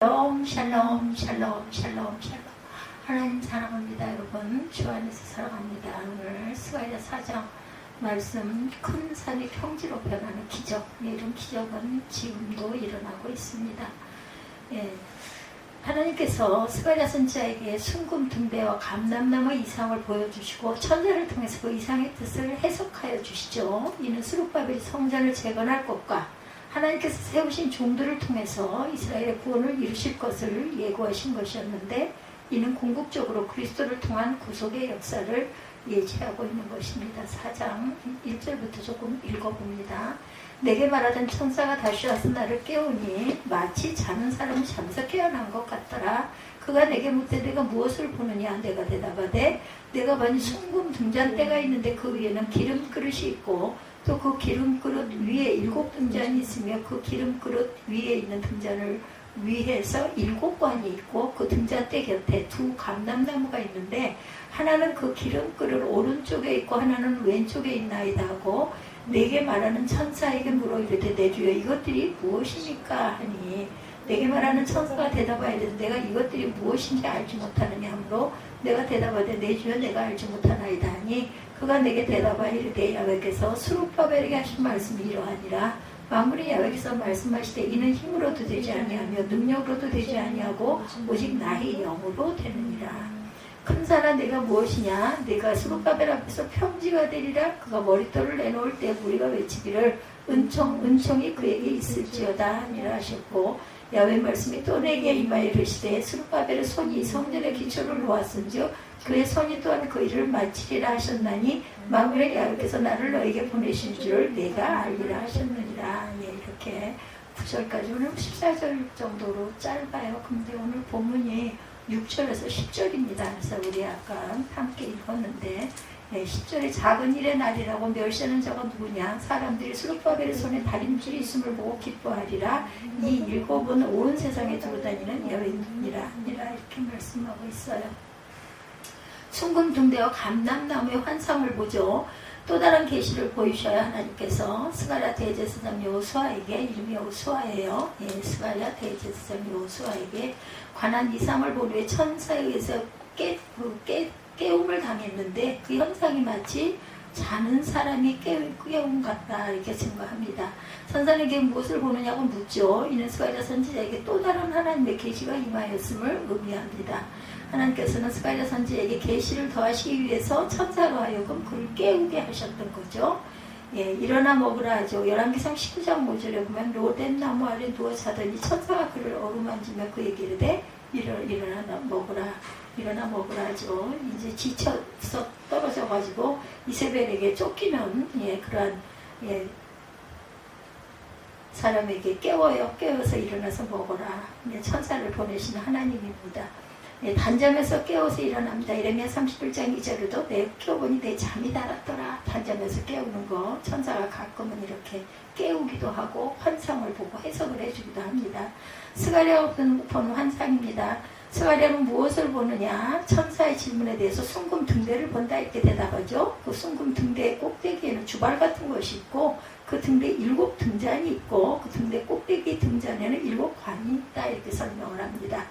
샬롬 샬롬 샬롬 샬롬 샬롬. 하나님 사랑합니다. 여러분 주 안에서 사랑합니다. 오늘 스가랴 4장 말씀, 큰 산이 평지로 변하는 기적, 이런 기적은 지금도 일어나고 있습니다. 하나님께서 스가랴 선지자에게 순금 등대와 감람나무의 이상을 보여주시고 천사를 통해서 그 이상의 뜻을 해석하여 주시죠. 이는 스룹바벨이 성전을 재건할 것과 하나님께서 세우신 종들을 통해서 이스라엘의 구원을 이루실 것을 예고하신 것이었는데, 이는 궁극적으로 그리스도를 통한 구속의 역사를 예지하고 있는 것입니다. 4장 1절부터 조금 읽어봅니다. 내게 말하던 천사가 다시 와서 나를 깨우니 마치 자는 사람이 잠에서 깨어난 것 같더라. 그가 내게 묻되 내가 무엇을 보느냐. 내가 대답하되 내가 보니 순금 등잔대가 있는데 그 위에는 기름 그릇이 있고 또 그 기름 그릇 위에 7 등잔이 있으며 그 기름 그릇 위에 있는 등잔을 위에서 7관이 있고 그 등잔대 곁에 2 감람나무가 있는데 하나는 그 기름 그릇 오른쪽에 있고 하나는 왼쪽에 있나이다 하고 내게 말하는 천사에게 물어 이르되 내 주여 이것들이 무엇입니까 하니, 내게 말하는 천사가 대답하여 이르되 내가 이것들이 무엇인지 알지 못하느냐 하므로 내가 대답하되 내 주여 내가 알지 못하나이다 하니, 그가 내게 대답하여 이르되 야훼께서 스룹바벨에게 하신 말씀이 이러하니라. 만물이 야훼께서 말씀하시되 이는 힘으로도 되지 아니하며 능력으로도 되지 아니하고 오직 나의 영으로 되느니라. 큰 산아 내가 무엇이냐. 내가 스룹바벨 앞에서 평지가 되리라. 그가 머리털을 내놓을 때 우리가 외치기를 은총이 그에게 있을지어다 하니라 하셨고, 야훼 말씀이 또 내게 임하여 이르시되 스룹바벨의 손이 성전의 기초를 놓았은즉 그의 손이 또한 그 일을 마치리라 하셨나니 만물의 야훼께서 나를 너에게 보내신 줄을 내가 알리라 하셨느니라. 이렇게 9절까지 오늘 14절 정도로 짧아요. 근데 오늘 본문이 6절에서 10절입니다. 그래서 우리 아까 함께 읽었는데 10절에 작은 일의 날이라고 멸시하는 자가 누구냐. 사람들이 스룹바벨의 손에 다림줄이 있음을 보고 기뻐하리라. 이 7은 온 세상에 돌아다니는 야훼니라 이렇게 말씀하고 있어요. 순금 등대와 감람나무의 환상을 보죠. 또 다른 계시를 보이셔야 하나님께서 스가랴 대제사장 여호수아에게, 이름이 여호수아예요. 스가랴 대제사장 여호수아에게 관한 이상을 본 후에 천사에 의해서 깨움을 당했는데 그 현상이 마치 자는 사람이 깨움 같다 이렇게 증거합니다. 천사에게 무엇을 보느냐고 묻죠. 이는 스가랴 선지자에게 또 다른 하나님의 계시가 임하였음을 의미합니다. 하나님께서는 스가랴 선지자에게 계시를 더하시기 위해서 천사로 하여금 그를 깨우게 하셨던 거죠. 일어나 먹으라 하죠. 열왕기상 19장 5절에 보면 로뎀 나무 아래 누워 자더니 천사가 그를 어루만지며 그에게 이르되 일어나 먹으라 하죠. 이제 지쳐서 떨어져가지고 이세벨에게 쫓기는 그러한 사람에게 깨워서 일어나서 먹어라. 천사를 보내시는 하나님입니다. 단잠에서 깨워서 일어납니다. 이레미야 31장 2절에도 내 깨워보니 내 잠이 달았더라. 단잠에서 깨우는 거 천사가 가끔은 이렇게 깨우기도 하고 환상을 보고 해석을 해주기도 합니다. 스가랴가 보는 환상입니다. 스가랴는 무엇을 보느냐. 천사의 질문에 대해서 순금 등대를 본다 이렇게 대답하죠. 그 순금 등대의 꼭대기에는 주발 같은 것이 있고 그 등대에 7 등잔이 있고 그 등대 꼭대기 등잔에는 7관이 있다 이렇게 설명을 합니다.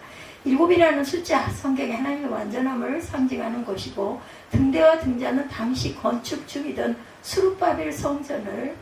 7이라는 숫자, 성경의 하나님의 완전함을 상징하는 것이고, 등대와 등잔은 당시 건축 중이던 스룹바벨 성전을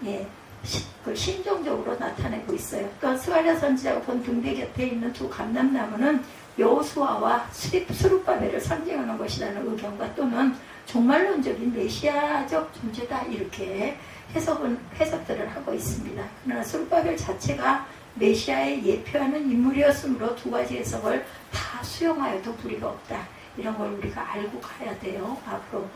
신종적으로 나타내고 있어요. 또 스가랴 선지자가 본 등대 곁에 있는 2 감람나무는 여호수아와 스룹바벨을 상징하는 것이라는 의견과 또는 종말론적인 메시아적 존재다 이렇게 해석들을 하고 있습니다. 그러나 스룹바벨 자체가 메시아의 예표하는 인물이었으므로 2가지 해석을 다 수용하여도 무리가 없다. 이런 걸 우리가 알고 가야 돼요. 앞으로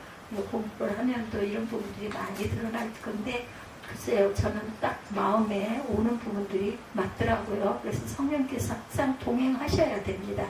공부를 하면 또 이런 부분들이 많이 드러날 건데, 글쎄요, 저는 딱 마음에 오는 부분들이 맞더라고요. 그래서 성령께서 항상 동행하셔야 됩니다.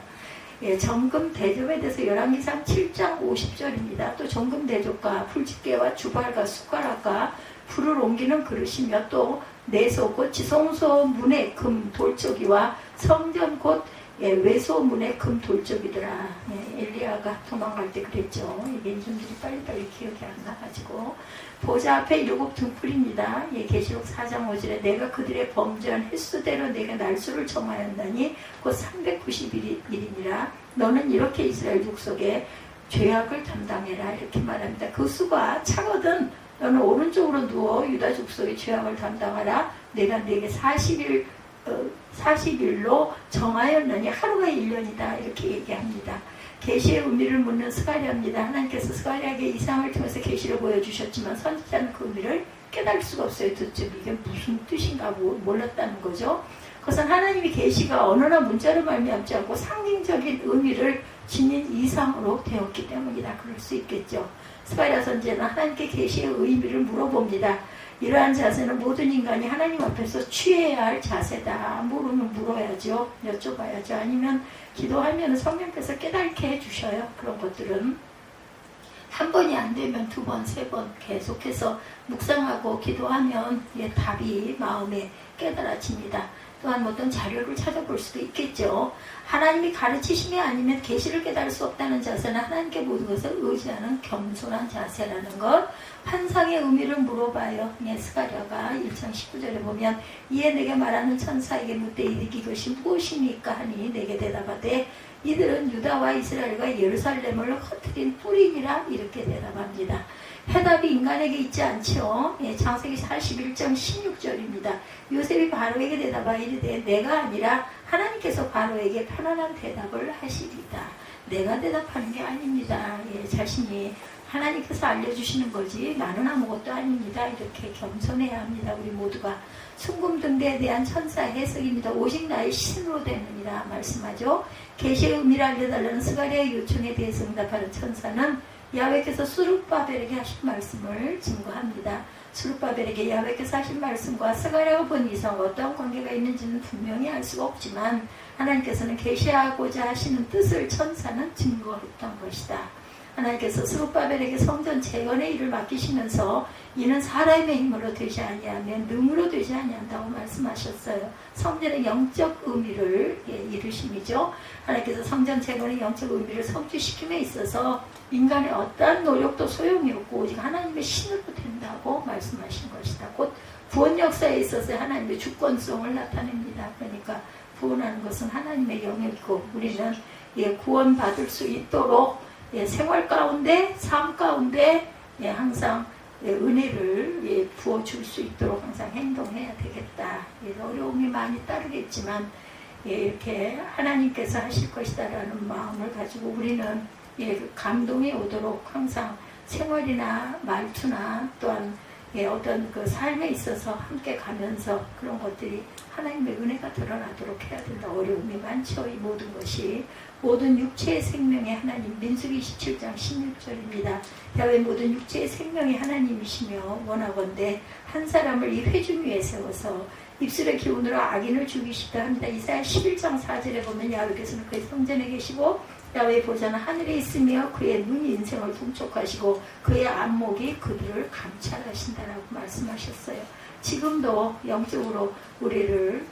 정금 대접에 대해서 열왕기상 7장 50절입니다. 또 정금 대접과 풀집게와 주발과 숟가락과 불을 옮기는 그릇이며 또 내소 곧 지성소 문의 금 돌ચો기와 성전 곧 예, 외소문의 금 돌적이더라. 예, 엘리야가 도망갈 때 그랬죠. 이게 이름들이 빨리빨리 기억이 안 나가지고 보좌 앞에 일곱 등불입니다. 예, 계시록 4장 5절에 내가 그들의 범죄한 횟수대로 내가 날수를 정하였나니 곧 390일이니라. 너는 이렇게 이스라엘 족속에 죄악을 담당해라 이렇게 말합니다. 그 수가 차거든 너는 오른쪽으로 누워 유다 족속의 죄악을 담당하라. 내가 네게 40일로 정하였나니 하루가 1년이다 이렇게 얘기합니다. 계시의 의미를 묻는 스가랴입니다. 하나님께서 스가랴에게 이상을 통해서 계시를 보여주셨지만 선지자는 그 의미를 깨달을 수가 없어요. 도대체 이게 무슨 뜻인가 몰랐다는 거죠. 그것은 하나님이 계시가 언어나 문자로 말미암지 않고 상징적인 의미를 지닌 이상으로 되었기 때문이다. 그럴 수 있겠죠. 스가랴 선지자는 하나님께 계시의 의미를 물어봅니다. 이러한 자세는 모든 인간이 하나님 앞에서 취해야 할 자세다. 모르면 물어야죠. 여쭤봐야죠. 아니면 기도하면 성령께서 깨닫게 해주셔요. 그런 것들은 한 번이 안 되면 두 번, 세 번 계속해서 묵상하고 기도하면 답이 마음에 깨달아집니다. 또한 어떤 자료를 찾아볼 수도 있겠죠. 하나님이 가르치심이 아니면 계시를 깨달을 수 없다는 자세는 하나님께 모든 것을 의지하는 겸손한 자세라는 것. 환상의 의미를 물어봐요. 스가랴가 1장 19절에 보면 이에 내게 말하는 천사에게 묻되 이것이 무엇입니까 하니 내게 대답하되 이들은 유다와 이스라엘과 예루살렘을 흩트린 뿌리니라 이렇게 대답합니다. 해답이 인간에게 있지 않죠. 창세기 41장 16절입니다. 요셉이 바로에게 대답하여 이르되 내가 아니라 하나님께서 바로에게 편안한 대답을 하시리다. 내가 대답하는 게 아닙니다. 자신이 하나님께서 알려주시는 거지 나는 아무것도 아닙니다. 이렇게 겸손해야 합니다. 우리 모두가. 순금등대에 대한 천사 해석입니다. 오직 나의 신으로 되느니라 말씀하죠. 계시의 의미를 알려달라는 스가랴의 요청에 대해서 응답하는 천사는 야훼께서 스룹바벨에게 하신 말씀을 증거합니다. 스룹바벨에게 야훼께서 하신 말씀과 스가랴가 본 이상 어떤 관계가 있는지는 분명히 알 수가 없지만 하나님께서는 계시하고자 하시는 뜻을 천사는 증거했던 것이다. 하나님께서 스룹바벨에게 성전 재건의 일을 맡기시면서 이는 사람의 힘으로 되지 아니하면 능으로 되지 아니한다고 말씀하셨어요. 성전의 영적 의미를 이루심이죠. 하나님께서 성전 재건의 영적 의미를 성취시킴에 있어서 인간의 어떠한 노력도 소용이 없고 오직 하나님의 신으로 된다고 말씀하신 것이다. 곧 구원 역사에 있어서 하나님의 주권성을 나타냅니다. 그러니까 구원하는 것은 하나님의 영역이고 우리는 구원받을 수 있도록 생활 가운데 삶 가운데 항상 은혜를 부어줄 수 있도록 항상 행동해야 되겠다. 어려움이 많이 따르겠지만 이렇게 하나님께서 하실 것이다라는 마음을 가지고 우리는 감동이 오도록 항상 생활이나 말투나 또한 어떤 그 삶에 있어서 함께 가면서 그런 것들이 하나님의 은혜가 드러나도록 해야 된다. 어려움이 많죠. 이 모든 것이 모든 육체의 생명의 하나님. 민수기 27장 16절입니다. 야훼 모든 육체의 생명의 하나님이시며 원하건대 한 사람을 이 회중 위에 세워서 입술의 기운으로 악인을 죽이시다 합니다. 이사야 11장 4절에 보면 야훼께서는 그의 성전에 계시고 야훼의 보좌는 하늘에 있으며 그의 눈이 인생을 동촉하시고 그의 안목이 그들을 감찰하신다라고 말씀하셨어요. 지금도 영적으로 우리를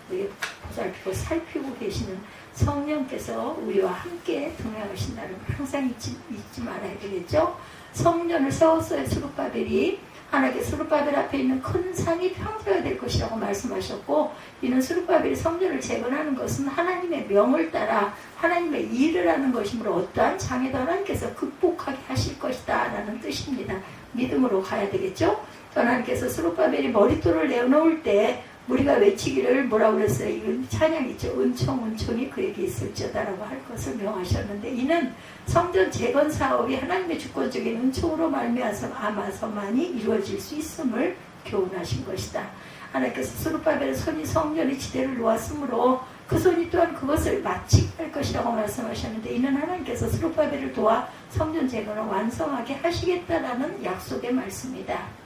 보살피고 살피고 계시는 성령께서 우리와 함께 동행하신다는 걸 항상 잊지 말아야 되겠죠. 성전을 세웠어요. 스룹바벨이. 하나님께 스룹바벨 앞에 있는 큰 산이 평지가 될 것이라고 말씀하셨고 이는 스룹바벨이 성전을 재건하는 것은 하나님의 명을 따라 하나님의 일을 하는 것이므로 어떠한 장애도 하나님께서 극복하게 하실 것이다 라는 뜻입니다. 믿음으로 가야 되겠죠. 하나님께서 스룹바벨이 머릿돌을 내어놓을 때 우리가 외치기를 뭐라고 그랬어요? 이건 찬양 있죠. 은총이 그에게 있을지어다라고 할 것을 명하셨는데 이는 성전 재건 사업이 하나님의 주권적인 은총으로 말미암아서만이 이루어질 수 있음을 교훈하신 것이다. 하나님께서 스룹바벨의 손이 성전의 지대를 놓았으므로 그 손이 또한 그것을 마치게 할 것이라고 말씀하셨는데 이는 하나님께서 스룹바벨을 도와 성전 재건을 완성하게 하시겠다라는 약속의 말씀이다.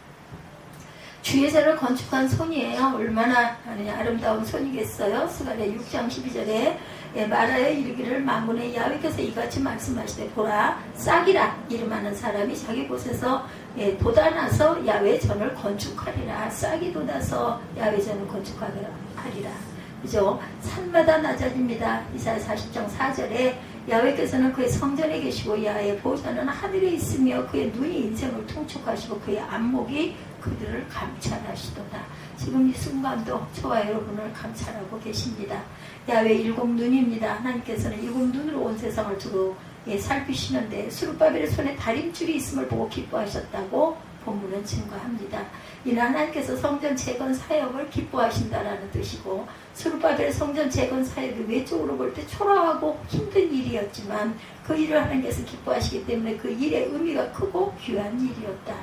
주의자를 건축한 손이에요. 얼마나 아름다운 손이겠어요. 스가랴 6장 12절에 말하여 이르기를 만군의 야훼께서 이같이 말씀하시되 보라 싹이라 이름하는 사람이 자기 곳에서 돋아나서 야훼 전을 건축하리라. 싹이 돋아서 야훼 전을 건축하리라. 그죠? 산마다 낮아집니다. 이사야 40장 4절에 야훼께서는 그의 성전에 계시고 야훼의 보좌는 하늘에 있으며 그의 눈이 인생을 통촉하시고 그의 안목이 그들을 감찰하시도다. 지금 이 순간도 저와 여러분을 감찰하고 계십니다. 야훼 일곱 눈입니다. 하나님께서는 일곱 눈으로 온 세상을 두루 살피시는데 스룹바벨의 손에 다림줄이 있음을 보고 기뻐하셨다고 본문은 증거합니다. 이는 하나님께서 성전 재건 사역을 기뻐하신다라는 뜻이고, 스룹바벨의 성전 재건 사역이 외적으로 볼 때 초라하고 힘든 일이었지만 그 일을 하나님께서 기뻐하시기 때문에 그 일의 의미가 크고 귀한 일이었다.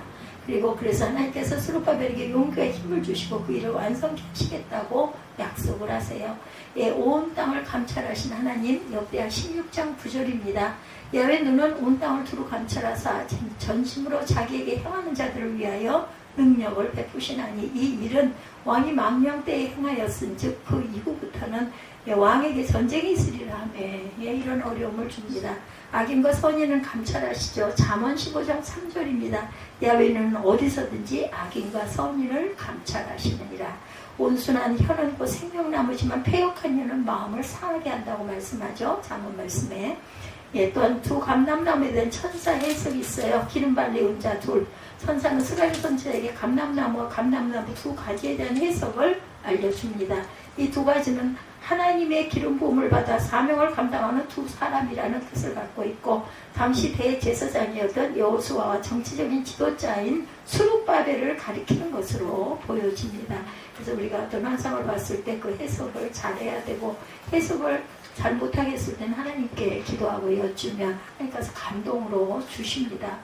그리고 그래서 하나님께서 스룹바벨에게 용기와 힘을 주시고 그 일을 완성케 하시겠다고 약속을 하세요. 예, 온 땅을 감찰하신 하나님, 역대하 16장 9절입니다. 야훼 눈은 온 땅을 두루 감찰하사 전심으로 자기에게 행하는 자들을 위하여 능력을 베푸시나니, 이 일은 왕이 망령 때에 행하였은즉 그 이후부터는 왕에게 전쟁이 있으리라 하며 이런 어려움을 줍니다. 악인과 선인은 감찰하시죠. 잠언 15장 3절입니다. 야훼는 어디서든지 악인과 선인을 감찰하시느니라. 온순한 혀는 곧 생명나무지만 패역한 혀는 마음을 상하게 한다고 말씀하죠. 잠언 말씀에. 또한 두 감람나무에 대한 천사 해석이 있어요. 기름 발리운 자 둘. 천사는 스가랴 선지자에게 감람나무와 감람나무 두 가지에 대한 해석을 알려줍니다. 이 두 가지는 하나님의 기름 부음을 받아 사명을 감당하는 두 사람이라는 뜻을 갖고 있고, 당시 대제사장이었던 여호수아와 정치적인 지도자인 스룹바벨을 가리키는 것으로 보여집니다. 그래서 우리가 어떤 환상을 봤을 때 그 해석을 잘해야 되고, 해석을 잘 못하겠을 때는 하나님께 기도하고 여쭈면 하나님께서 감동으로 주십니다.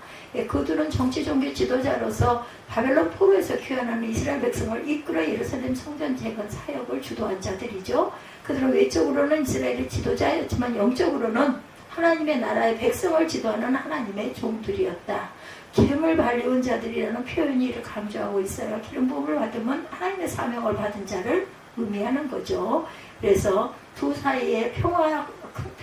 그들은 정치 종교 지도자로서 바벨론 포로에서 귀환하는 이스라엘 백성을 이끌어 예루살렘 성전 재건 사역을 주도한 자들이죠. 그들은 외적으로는 이스라엘의 지도자였지만 영적으로는 하나님의 나라의 백성을 지도하는 하나님의 종들이었다. 기름을 발리운 자들이라는 표현이 이를 강조하고 있어요. 기름 부음을 받으면 하나님의 사명을 받은 자를 의미하는 거죠. 그래서 두 사이에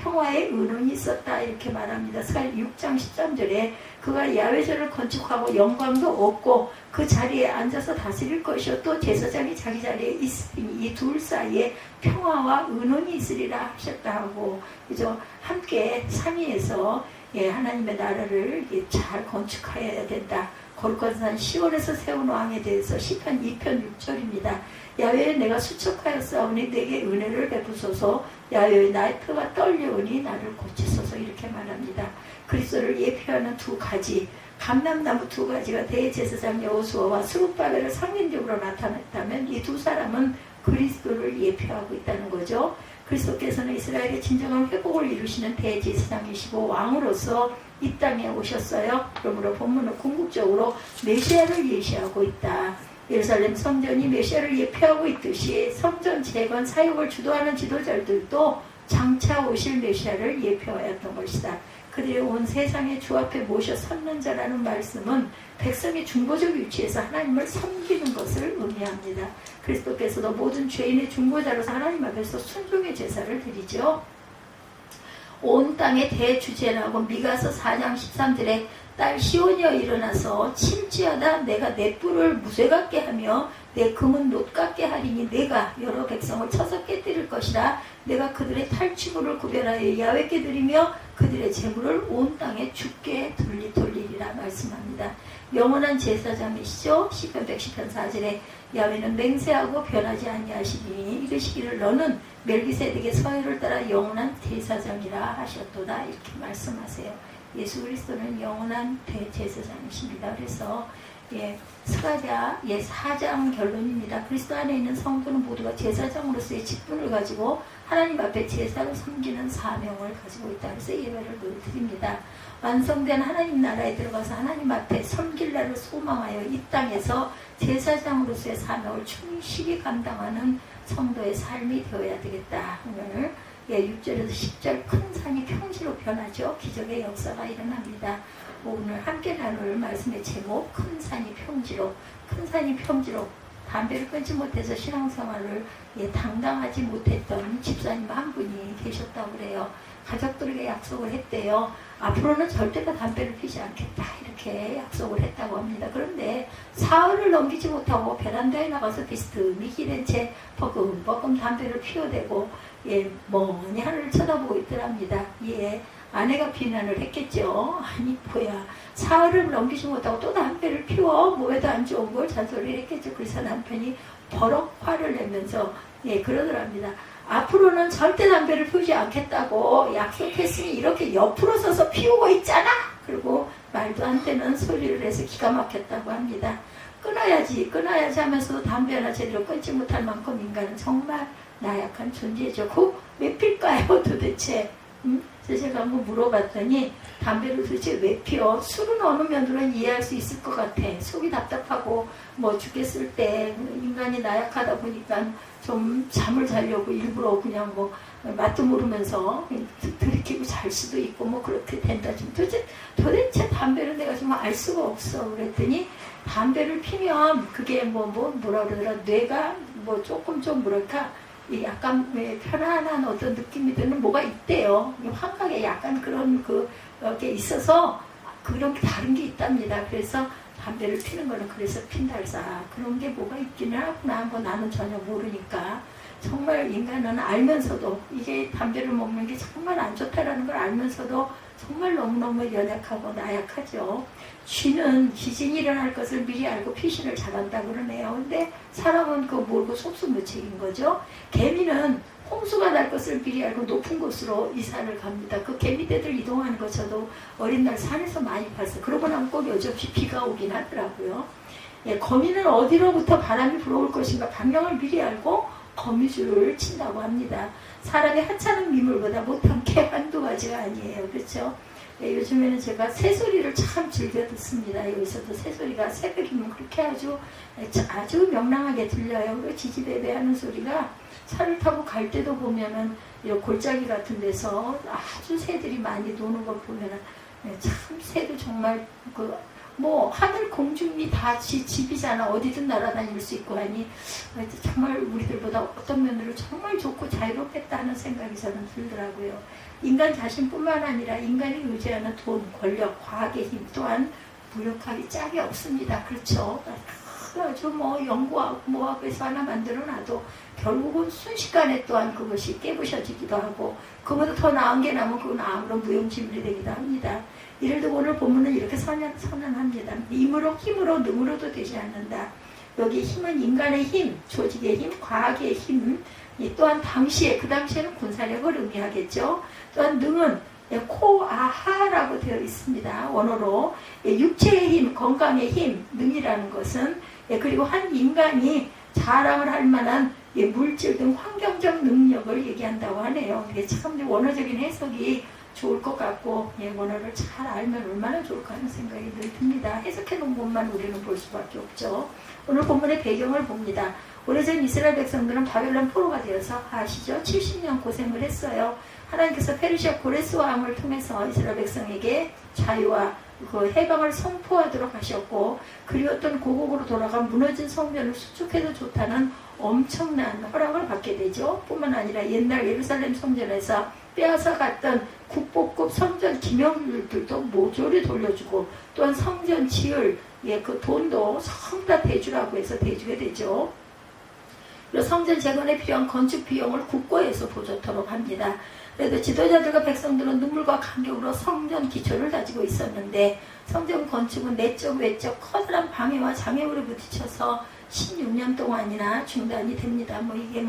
평화의 은원이 있었다 이렇게 말합니다. 스가랴 6장 13절에 그가 야훼전을 건축하고 영광도 얻고 그 자리에 앉아서 다스릴 것이요 또 제사장이 자기 자리에 있으니 이 둘 사이에 평화와 은원이 있으리라 하셨다 하고, 그죠? 함께 상의해서 하나님의 나라를 잘 건축해야 된다. 거룩한 시온에서 세운 왕에 대해서 시편 2편 6절입니다. 야훼여 내가 수척하였사오니 내게 은혜를 베푸소서. 야훼여 나의 뼈가 떨려오니 나를 고치소서. 이렇게 말합니다. 그리스도를 예표하는 두 가지, 감람나무 두 가지가 대제사장 여호수아와 스룹바벨을 상징적으로 나타냈다면 이 두 사람은 그리스도를 예표하고 있다는 거죠. 그리스도께서는 이스라엘의 진정한 회복을 이루시는 대제사장이시고 왕으로서 이 땅에 오셨어요. 그러므로 본문은 궁극적으로 메시아를 예시하고 있다. 예루살렘 성전이 메시아를 예표하고 있듯이 성전 재건 사역을 주도하는 지도자들도 장차 오실 메시아를 예표하였던 것이다. 그들이 온 세상의 주 앞에 모셔 섰는 자라는 말씀은 백성이 중보적 위치에서 하나님을 섬기는 것을 의미합니다. 그리스도께서도 모든 죄인의 중보자로서 하나님 앞에서 순종의 제사를 드리죠. 온 땅의 대주제라고 미가서 4장 13절에 딸 시온이여 일어나서 침지하다 내가 내 뿔을 무쇠 같게 하며 내 금은 놋 같게 하리니 내가 여러 백성을 쳐서 깨뜨릴 것이라. 내가 그들의 탈취물을 구별하여 야훼께 드리며 그들의 재물을 온 땅에 주께 돌리리라 말씀합니다. 영원한 제사장이시죠. 시편 110편 4절에 야훼는 맹세하고 변하지 아니하시니 이르시기를 너는 멜기세덱의 서열을 따라 영원한 제사장이라 하셨도다 이렇게 말씀하세요. 예수 그리스도는 영원한 대제사장이십니다. 그래서 스가랴 4장 결론입니다. 그리스도 안에 있는 성도는 모두가 제사장으로서의 직분을 가지고 하나님 앞에 제사를 섬기는 사명을 가지고 있다. 그래서 예배를 늘 드립니다. 완성된 하나님 나라에 들어가서 하나님 앞에 섬길 날을 소망하여 이 땅에서 제사장으로서의 사명을 충실히 감당하는 성도의 삶이 되어야 되겠다. 오늘 6절에서 10절 큰 산이 평지로 변하죠. 기적의 역사가 일어납니다. 오늘 함께 나눌 말씀의 제목 큰 산이 평지로, 큰 산이 평지로 담배를 끊지 못해서 신앙생활을 당당하지 못했던 집사님 한 분이 계셨다고 그래요. 가족들에게 약속을 했대요. 앞으로는 절대로 담배를 피지 않겠다 이렇게 약속을 했다고 합니다. 그런데 사흘을 넘기지 못하고 베란다에 나가서 비스듬히 기댄 채 버금버금 담배를 피워대고 멍하니 하늘을 쳐다보고 있더랍니다. 아내가 비난을 했겠죠. 아니 뭐야, 사흘을 넘기지 못하고 또 담배를 피워, 뭐에도 안 좋은 걸 잔소리를 했겠죠. 그래서 남편이 버럭 화를 내면서 그러더랍니다. 앞으로는 절대 담배를 피우지 않겠다고 약속했으니 이렇게 옆으로 서서 피우고 있잖아. 그리고 말도 안 되는 소리를 해서 기가 막혔다고 합니다. 끊어야지 하면서도 담배 하나 제대로 끊지 못할 만큼 인간은 정말 나약한 존재죠. 그거 왜 필까요 도대체? 그래서 제가 한번 물어봤더니 담배를 도대체 왜 피워? 술은 어느 면으로는 이해할 수 있을 것 같아. 속이 답답하고 뭐 죽겠을 때 인간이 나약하다 보니까 좀 잠을 자려고 일부러 그냥 뭐 맛도 모르면서 들이키고 잘 수도 있고 뭐 그렇게 된다. 좀 도대체 담배를 내가 좀 알 수가 없어. 그랬더니 담배를 피면 그게 뭐라 그러더라. 뇌가 뭐 조금 좀 뭐랄까 약간 편안한 어떤 느낌이 드는 뭐가 있대요. 환각에 약간 그런 그게 있어서 그런 게 다른 게 있답니다. 그래서 담배를 피는 거는 그래서 핀달사 그런 게 뭐가 있기는 하구나. 뭐 나는 전혀 모르니까. 정말 인간은 알면서도 이게 담배를 먹는 게 정말 안 좋다라는 걸 알면서도 정말 너무너무 연약하고 나약하죠. 쥐는 지진이 일어날 것을 미리 알고 피신을 잘한다 그러네요. 근데 사람은 그거 모르고 속수무책인 거죠. 개미는 홍수가 날 것을 미리 알고 높은 곳으로 이사를 갑니다. 그 개미떼들 이동하는 거 저도 어린 날 산에서 많이 봤어요. 그러고 나면 꼭 여지없이 비가 오긴 하더라고요. 거미는 어디로부터 바람이 불어올 것인가 방향을 미리 알고 거미줄을 친다고 합니다. 사람이 하찮은 미물보다 못한 개 한두 가지가 아니에요. 그렇죠? 요즘에는 제가 새소리를 참 즐겨 듣습니다. 여기서도 새소리가 새벽이면 그렇게 아주 명랑하게 들려요. 지지배배 하는 소리가 차를 타고 갈 때도 보면은 이런 골짜기 같은 데서 아주 새들이 많이 노는 걸 보면은 참 새도 정말 하늘 공중이 다 집이잖아. 어디든 날아다닐 수 있고 하니 정말 우리들보다 어떤 면으로 정말 좋고 자유롭겠다 하는 생각이 저는 들더라고요. 인간 자신뿐만 아니라 인간이 의지하는 돈, 권력, 과학의 힘 또한 무력하기 짝이 없습니다. 그렇죠? 아주 연구하고 뭐하고 해서 하나 만들어놔도 결국은 순식간에 또한 그것이 깨부셔지기도 하고 그보다 더 나은 게 나면 그건 아무런 무용지물이 되기도 합니다. 이를 두고 오늘 본문은 이렇게 선언합니다. 힘으로 능으로도 되지 않는다. 여기 힘은 인간의 힘, 조직의 힘, 과학의 힘, 또한 그 당시에는 군사력을 의미하겠죠. 또한 능은 코아하라고 되어 있습니다. 원어로 육체의 힘, 건강의 힘, 능이라는 것은 그리고 한 인간이 자랑을 할 만한 물질 등 환경적 능력을 얘기한다고 하네요. 참 원어적인 해석이 좋을 것 같고 원어를 잘 알면 얼마나 좋을까 하는 생각이 늘 듭니다. 해석해 놓은 것만 우리는 볼 수밖에 없죠. 오늘 본문의 배경을 봅니다. 오래전 이스라엘 백성들은 바벨론 포로가 되어서 아시죠? 70년 고생을 했어요. 하나님께서 페르시아 고레스 왕을 통해서 이스라엘 백성에게 자유와 그 해방을 선포하도록 하셨고 그리웠던 고국으로 돌아간 무너진 성전을 수축해도 좋다는 엄청난 허락을 받게 되죠. 뿐만 아니라 옛날 예루살렘 성전에서 빼앗아 갔던 국보급 성전 기념물들도 모조리 돌려주고 또한 성전 지을 그 돈도 전부 다 대주라고 해서 대주게 되죠. 그리고 성전 재건에 필요한 건축 비용을 국고에서 보조토록 합니다. 그래도 지도자들과 백성들은 눈물과 감격으로 성전 기초를 다지고 있었는데 성전 건축은 내적 외적 커다란 방해와 장애물에 부딪혀서 16년 동안이나 중단이 됩니다. 이게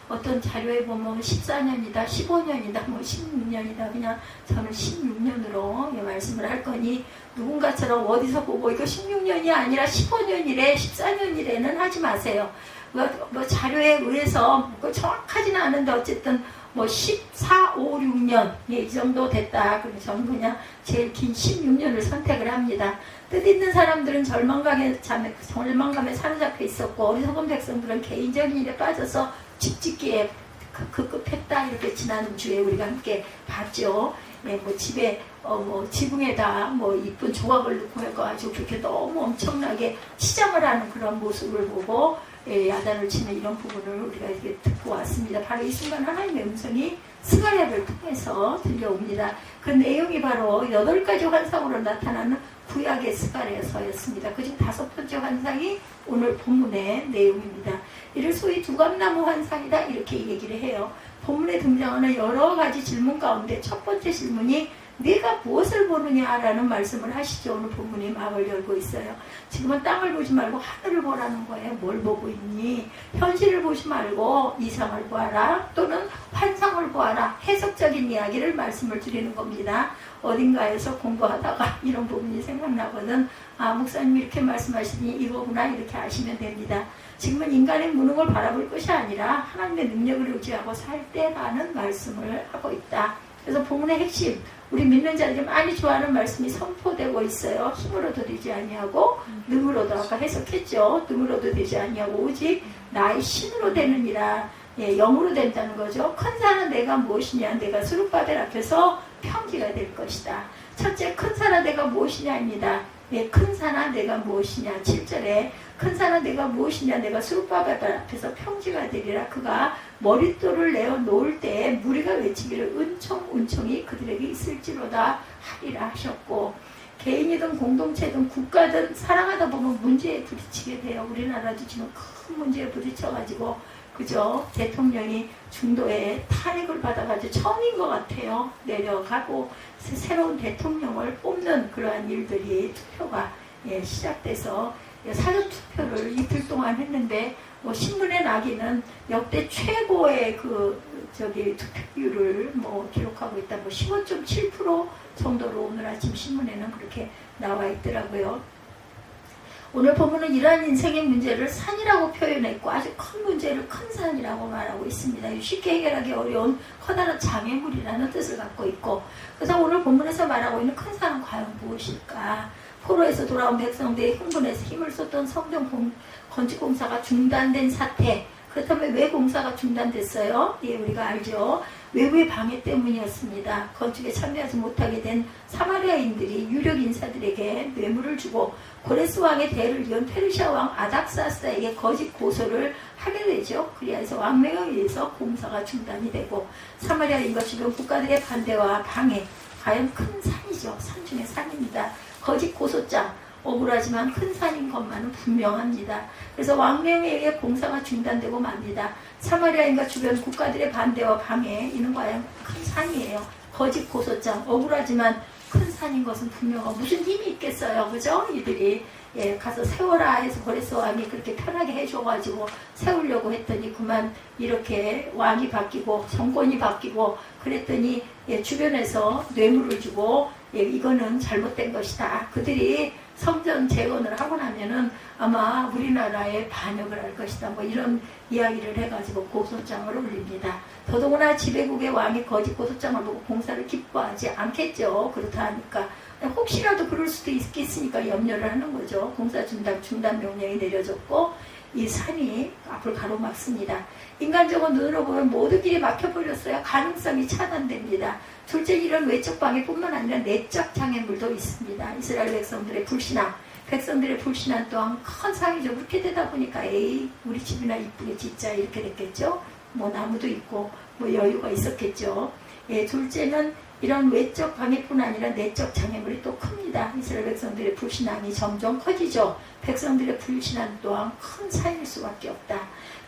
어떤 자료에 보면 14년이다, 15년이다, 16년이다. 그냥 저는 16년으로 말씀을 할 거니 누군가처럼 어디서 보고 이거 16년이 아니라 15년이래, 14년이래는 하지 마세요. 자료에 의해서 정확하지는 않은데 어쨌든 14, 5, 6년 이 정도 됐다. 그래서 저는 그냥 제일 긴 16년을 선택을 합니다. 뜻있는 사람들은 절망감에 사로잡혀 있었고 어리석은 백성들은 개인적인 일에 빠져서 집짓기에 급급했다. 이렇게 지난주에 우리가 함께 봤죠. 집에 지붕에다 이쁜 조각을 넣고 해가지고 그렇게 너무 엄청나게 치장을 하는 그런 모습을 보고 야단을 치는 이런 부분을 우리가 이렇게 듣고 왔습니다. 바로 이 순간 하나님의 음성이 스가랴를 통해서 들려옵니다. 그 내용이 바로 8가지 환상으로 나타나는 구약의 스가랴서였습니다. 그중 5번째 환상이 오늘 본문의 내용입니다. 이를 소위 두감나무 환상이다 이렇게 얘기를 해요. 본문에 등장하는 여러 가지 질문 가운데 첫 번째 질문이 네가 무엇을 보느냐라는 말씀을 하시죠. 오늘 본문이 막을 열고 있어요. 지금은 땅을 보지 말고 하늘을 보라는 거예요. 뭘 보고 있니? 현실을 보지 말고 이상을 보아라 또는 환상을 보아라. 해석적인 이야기를 말씀을 드리는 겁니다. 어딘가에서 공부하다가 이런 부분이 생각나거든. 아, 목사님이 이렇게 말씀하시니 이거구나 이렇게 아시면 됩니다. 지금은 인간의 무능을 바라볼 것이 아니라 하나님의 능력을 의지하고 살 때라는 말씀을 하고 있다. 그래서 본문의 핵심, 우리 믿는 자들이 많이 좋아하는 말씀이 선포되고 있어요. 힘으로도 되지 아니하고 능으로도, 아까 해석했죠. 능으로도 되지 아니하고 오직 나의 신으로 되느니라. 예, 영으로 된다는 거죠. 큰 산은 내가 무엇이냐? 내가 스룹바벨 앞에서 평지가 될 것이다. 첫째, 큰 산은 내가 무엇이냐입니다. 예, 큰 산은 내가 무엇이냐? 7절에 큰 산은 내가 무엇이냐? 내가 스룹바벨 앞에서 평지가 되리라. 그가 머릿돌을 내어 놓을 때 무리가 외치기를 은총이 그들에게 있을지로다 하리라 하셨고, 개인이든 공동체든 국가든 살아가다 보면 문제에 부딪히게 돼요. 우리나라도 지금 큰 문제에 부딪혀가지고 그죠? 대통령이 중도에 탄핵을 받아가지고 처음인 것 같아요. 내려가고 새로운 대통령을 뽑는 그러한 일들이 투표가 시작돼서 사전투표를 이틀 동안 했는데 뭐 신문에 나기는 역대 최고의 투표율을 기록하고 있다. 15.7% 정도로 오늘 아침 신문에는 그렇게 나와 있더라고요. 오늘 보면은 이러한 인생의 문제를 산이라고 표현했고 아주 큰 문제를 큰 산이라고 말하고 있습니다. 쉽게 해결하기 어려운 커다란 장애물이라는 뜻을 갖고 있고, 그래서 오늘 본문에서 말하고 있는 큰 산은 과연 무엇일까? 포로에서 돌아온 백성들이 흥분해서 힘을 쏟던 성전 건축공사가 중단된 사태. 그렇다면 왜 공사가 중단됐어요? 예, 우리가 알죠. 외부의 방해 때문이었습니다. 건축에 참여하지 못하게 된 사마리아인들이 유력 인사들에게 뇌물을 주고 고레스 왕의 대를 이은 페르시아 왕 아닥사스다에게 거짓 고소를 하게 되죠. 그래서 왕명에 의해서 공사가 중단이 되고, 사마리아인과 주변 국가들의 반대와 방해, 과연 큰 산이죠. 산 중에 산입니다. 거짓 고소장, 억울하지만 큰 산인 것만은 분명합니다. 그래서 왕명에 의해 공사가 중단되고 맙니다. 사마리아인과 주변 국가들의 반대와 방해, 이는 과연 큰 산이에요. 거짓 고소장, 억울하지만 큰 산인 것은 분명하고 무슨 힘이 있겠어요. 그죠? 이들이 가서 세워라 해서 고레스 왕이 그렇게 편하게 해줘가지고 세우려고 했더니 그만 이렇게 왕이 바뀌고 정권이 바뀌고 그랬더니 주변에서 뇌물을 주고 이거는 잘못된 것이다. 그들이 성전 재건을 하고 나면은 아마 우리나라에 반역을 할 것이다. 이런 이야기를 해가지고 고소장을 올립니다. 더더구나 지배국의 왕이 거짓 고소장을 보고 공사를 기뻐하지 않겠죠. 그렇다 하니까 혹시라도 그럴 수도 있겠으니까 염려를 하는 거죠. 공사 중단 명령이 내려졌고 이 산이 앞을 가로막습니다. 인간적으로 눈으로 보면 모든 길이 막혀버렸어요. 가능성이 차단됩니다. 둘째, 이런 외적 방해뿐만 아니라 내적 장애물도 있습니다. 이스라엘 백성들의 불신앙 또한 큰 상이죠. 그렇게 되다 보니까 우리 집이나 이쁘게 짓자 이렇게 됐겠죠. 나무도 있고 여유가 있었겠죠. 둘째는 이런 외적 방해뿐 아니라 내적 장애물이 또 큽니다. 이스라엘 백성들의 불신앙이 점점 커지죠. 백성들의 불신앙 또한 큰 사유일 수밖에 없다.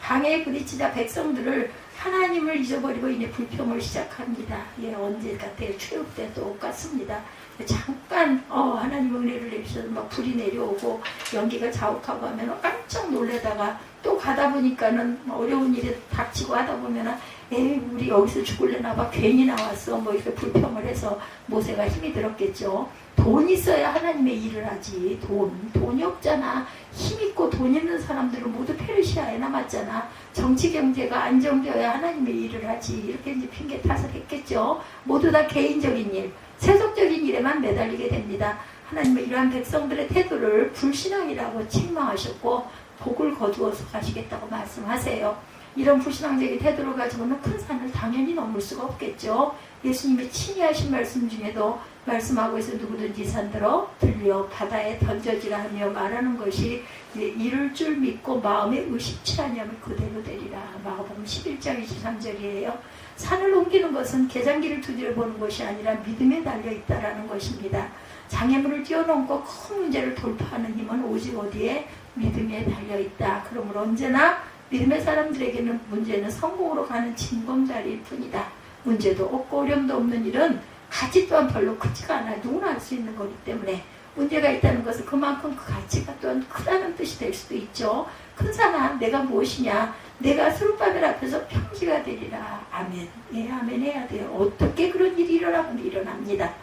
방해에 부딪히자 백성들을 하나님을 잊어버리고 이제 불평을 시작합니다. 언제 같아요? 최후 때 똑같습니다. 잠깐 하나님 은혜를 내리셔서 막 불이 내려오고 연기가 자욱하고 하면 깜짝 놀래다가 또 가다 보니까는 어려운 일이 닥치고 하다 보면은 우리 여기서 죽을래나 봐, 괜히 나왔어 이렇게 불평을 해서 모세가 힘이 들었겠죠. 돈 있어야 하나님의 일을 하지. 돈이 없잖아. 힘 있고 돈 있는 사람들은 모두 페르시아에 남았잖아. 정치 경제가 안정되어야 하나님의 일을 하지. 이렇게 이제 핑계 탓을 했겠죠. 모두 다 개인적인 일, 세속적인 일에만 매달리게 됩니다. 하나님은 이러한 백성들의 태도를 불신앙이라고 책망하셨고 복을 거두어서 가시겠다고 말씀하세요. 이런 불신앙적인 태도를 가지고는 큰 산을 당연히 넘을 수가 없겠죠. 예수님이 친히 하신 말씀 중에도 말씀하고 있어 누구든지 산들어 들려 바다에 던져지라 하며 말하는 것이 이룰 줄 믿고 마음에 의심치 아니하면 그대로 되리라. 마가복음 11장 23절이에요. 산을 옮기는 것은 계산기를 두드려 보는 것이 아니라 믿음에 달려있다라는 것입니다. 장애물을 뛰어넘고 큰 문제를 돌파하는 힘은 오직 어디에? 믿음에 달려있다. 그러므로 언제나 믿음의 사람들에게는 문제는 성공으로 가는 진검다리일 뿐이다. 문제도 없고 어려움도 없는 일은 가치 또한 별로 크지가 않아요. 누구나 할 수 있는 거기 때문에 문제가 있다는 것은 그만큼 그 가치가 또한 크다는 뜻이 될 수도 있죠. 큰 산아 내가 무엇이냐? 내가 스룹바벨 앞에서 평지가 되리라. 아멘. 예, 아멘 해야 돼요. 어떻게 그런 일이 일어나면 일어납니다.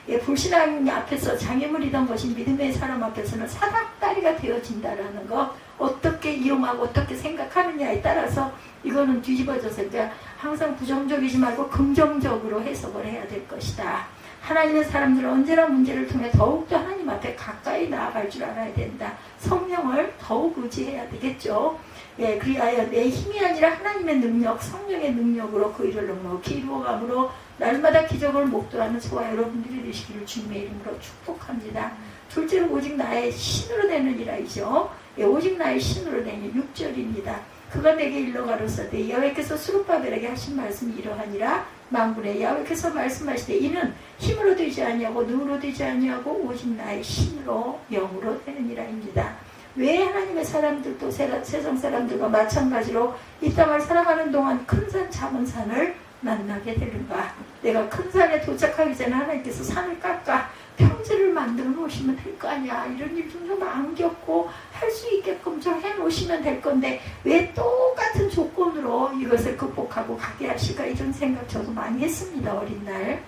예, 불신앙 앞에서 장애물이던 것이 믿음의 사람 앞에서는 사닥다리가 되어진다라는 것. 어떻게 이용하고 어떻게 생각하느냐에 따라서 이거는 뒤집어져서 이제 항상 부정적이지 말고 긍정적으로 해석을 해야 될 것이다. 하나님의 사람들은 언제나 문제를 통해 더욱더 하나님 앞에 가까이 나아갈 줄 알아야 된다. 성령을 더욱 의지해야 되겠죠. 예, 그리하여 내 힘이 아니라 하나님의 능력, 성령의 능력으로 그 일을 넉넉히 이루어감으로 날마다 기적을 목도하는 저와 여러분들이 되시기를 주님의 이름으로 축복합니다. 둘째로 오직 나의 신으로 되는 이라이죠. 예, 오직 나의 신으로 되는 6절입니다. 그가 내게 일러 가로사대 여호와께서 스룹바벨에게 하신 말씀이 이러하니라. 만군의 여호와께서 말씀하시되 이는 힘으로 되지 아니하고 능으로 되지 아니하고 오직 나의 신으로 영으로 되느니라입니다. 왜 하나님의 사람들도 세상 사람들과 마찬가지로 이 땅을 살아가는 동안 큰 산 작은 산을 만나게 되는가? 내가 큰 산에 도착하기 전에 하나님께서 산을 깎아 평지를 만들어 놓으시면 될 거 아니야. 이런 일 좀 안 겪고 할 수 있게끔 좀 해놓으시면 될 건데 왜 똑같은 조건으로 이것을 극복하고 가게 하실까? 이런 생각 저도 많이 했습니다. 어린 날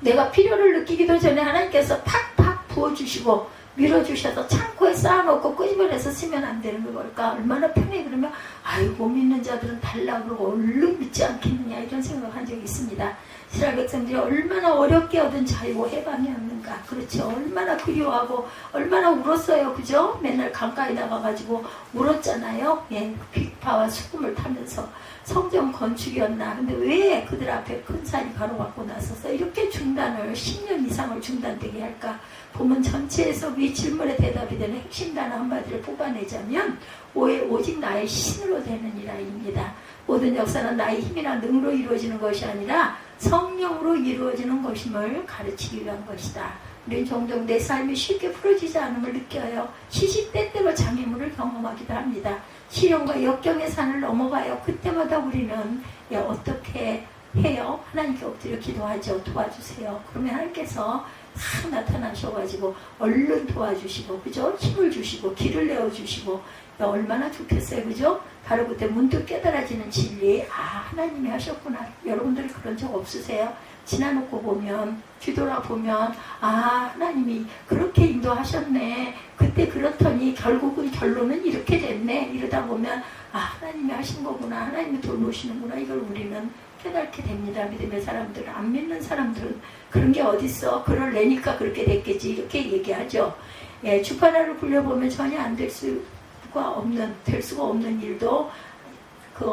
내가 필요를 느끼기도 전에 하나님께서 팍팍 부어주시고 밀어주셔서 창고에 쌓아놓고 끄집어내서 쓰면 안 되는 걸까? 얼마나 편해. 그러면 아이고 믿는 자들은 달라 그러고 얼른 믿지 않겠느냐 이런 생각한 적이 있습니다. 이스라엘 백성들이 얼마나 어렵게 얻은 자유고 해방이었는가. 그렇죠. 얼마나 그리워하고 얼마나 울었어요. 그죠? 맨날 강가에 나가가지고 울었잖아요. 예, 빅파와 수금을 타면서 성전 건축이었나. 근데 왜 그들 앞에 큰 산이 가로막고 나서서 이렇게 중단을 10년 이상을 중단되게 할까? 본문 전체에서 위 질문에 대답이 되는 핵심 단어 한마디를 뽑아내자면 오직 나의 신으로 되는 이라입니다. 모든 역사는 나의 힘이나 능으로 이루어지는 것이 아니라 성령으로 이루어지는 것임을 가르치기 위한 것이다. 우리는 종종 내 삶이 쉽게 풀어지지 않음을 느껴요. 시시때때로 장애물을 경험하기도 합니다. 시련과 역경의 산을 넘어가요. 그때마다 우리는 어떻게 해요? 하나님께 엎드려 기도하죠. 도와주세요. 그러면 하나님께서 다 나타나셔가지고 얼른 도와주시고 그죠? 힘을 주시고 길을 내어주시고 얼마나 좋겠어요. 그죠? 바로 그때 문득 깨달아지는 진리. 하나님이 하셨구나. 여러분들이 그런 적 없으세요? 지나놓고 보면 뒤돌아보면 하나님이 그렇게 인도하셨네. 그때 그렇더니 결국은 결론은 이렇게 됐네. 이러다 보면 하나님이 하신 거구나. 하나님이 돌보시는구나. 이걸 우리는 깨닫게 됩니다. 믿음의 사람들은. 안 믿는 사람들은 그런 게 어딨어. 그걸 내니까 그렇게 됐겠지. 이렇게 얘기하죠. 예, 주파나를 굴려보면 전혀 안 될 수가 없는 일도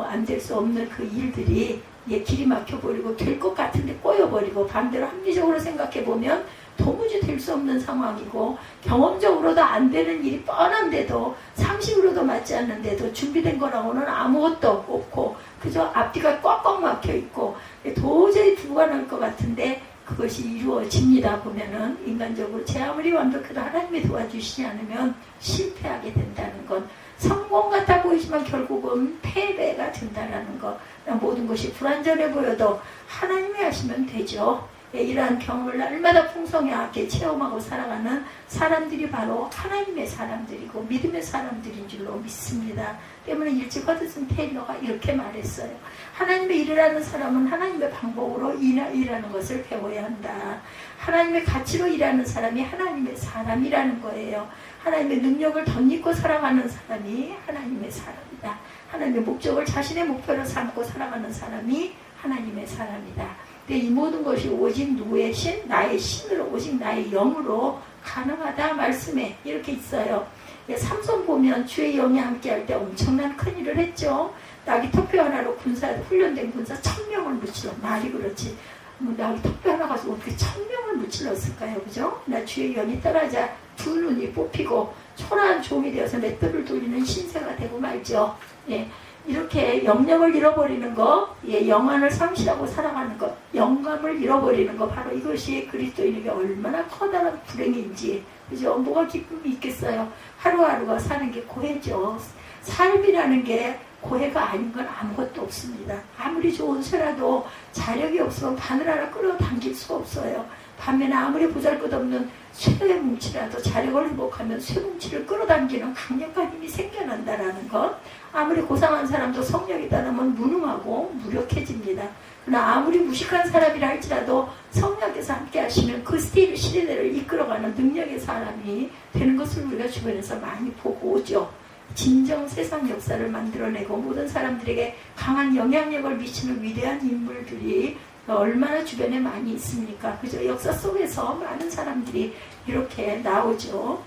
안 될 수 없는 그 일들이 길이 막혀버리고 될 것 같은데 꼬여버리고 반대로 합리적으로 생각해보면 도무지 될 수 없는 상황이고 경험적으로도 안 되는 일이 뻔한데도 상식으로도 맞지 않는데도 준비된 거라고는 아무것도 없고 그저 앞뒤가 꽉꽉 막혀있고 도저히 불가능할 것 같은데 그것이 이루어집니다. 보면은 인간적으로 제 아무리 완벽해도 하나님이 도와주시지 않으면 실패하게 된다는 건 성공 같아 보이지만 결국은 패배가 된다는 것. 모든 것이 불완전해 보여도 하나님이 하시면 되죠. 이러한 경험을 날마다 풍성하게 체험하고 살아가는 사람들이 바로 하나님의 사람들이고 믿음의 사람들인 줄로 믿습니다. 때문에 일찍 허드슨 테일러가 이렇게 말했어요. 하나님의 일을 하는 사람은 하나님의 방법으로 일하는 것을 배워야 한다. 하나님의 가치로 일하는 사람이 하나님의 사람이라는 거예요. 하나님의 능력을 덧입고 살아가는 사람이 하나님의 사람이다. 하나님의 목적을 자신의 목표로 삼고 살아가는 사람이 하나님의 사람이다. 근데 이 모든 것이 오직 누구의 신? 나의 신으로, 오직 나의 영으로 가능하다 말씀에 이렇게 있어요. 삼손 보면 주의 영이 함께할 때 엄청난 큰 일을 했죠. 낙이 턱뼈 하나로 훈련된 군사 1000명을 무찔러. 말이 그렇지. 낙이 턱뼈 하나 가지고 어떻게 1000명을 무찔렀을까요? 그죠? 나 주의 연이 떨어져 두 눈이 뽑히고 초라한 종이 되어서 맷돌을 돌리는 신세가 되고 말죠. 예. 이렇게 영역을 잃어버리는 것, 예, 영안을 상실하고 살아가는 것, 영감을 잃어버리는 것, 바로 이것이 그리스도인에게 얼마나 커다란 불행인지, 그죠? 뭐가 기쁨이 있겠어요? 하루하루가 사는 게 고해죠. 삶이라는 게 고해가 아닌 건 아무것도 없습니다. 아무리 좋은 쇠라도 자력이 없으면 바늘 하나 끌어당길 수가 없어요. 반면에 아무리 보잘것없는 쇠의 뭉치라도 자력을 회복하면 쇠 뭉치를 끌어당기는 강력한 힘이 생겨난다라는 것. 아무리 고상한 사람도 성령이 따르면 무능하고 무력해집니다. 그러나 아무리 무식한 사람이라 할지라도 성령께서 함께 하시면 그 시대를 이끌어가는 능력의 사람이 되는 것을 우리가 주변에서 많이 보고 오죠. 진정 세상 역사를 만들어내고 모든 사람들에게 강한 영향력을 미치는 위대한 인물들이 얼마나 주변에 많이 있습니까? 그죠? 역사 속에서 많은 사람들이 이렇게 나오죠.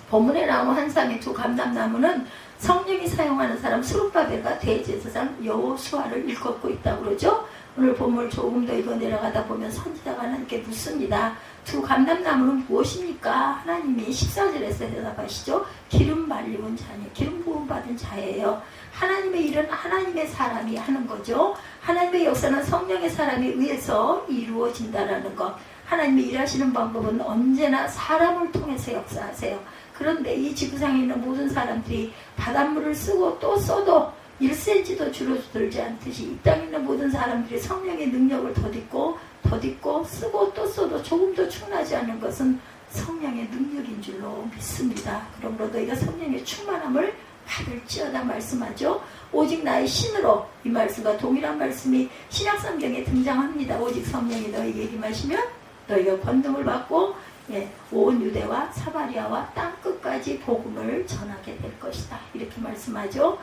본문에 나온 한 쌍의 두 감람나무는 성령이 사용하는 사람 스룹바벨과 대제사장 여호수아를 일컫고 있다고 그러죠. 오늘 본문을 조금 더 읽어 내려가다 보면 선지자가 하나님께 묻습니다. 두 감람나무는 무엇입니까? 하나님이 14절에서 대답하시죠. 기름 발리운 자니 기름 부음 받은 자예요. 하나님의 일은 하나님의 사람이 하는 거죠. 하나님의 역사는 성령의 사람에 의해서 이루어진다라는 것. 하나님이 일하시는 방법은 언제나 사람을 통해서 역사하세요. 그런데 이 지구상에 있는 모든 사람들이 바닷물을 쓰고 또 써도 1cm도 줄어들지 않듯이 이 땅에 있는 모든 사람들이 성령의 능력을 덧입고 쓰고 또 써도 조금도 충분하지 않은 것은 성령의 능력인 줄로 믿습니다. 그러므로 너희가 성령의 충만함을 받을지어다 말씀하죠. 오직 나의 신으로, 이 말씀과 동일한 말씀이 신약성경에 등장합니다. 오직 성령이 너희에게 임하시면 너희가 권능을 받고 온 유대와 사마리아와 땅끝까지 복음을 전하게 될 것이다. 이렇게 말씀하죠.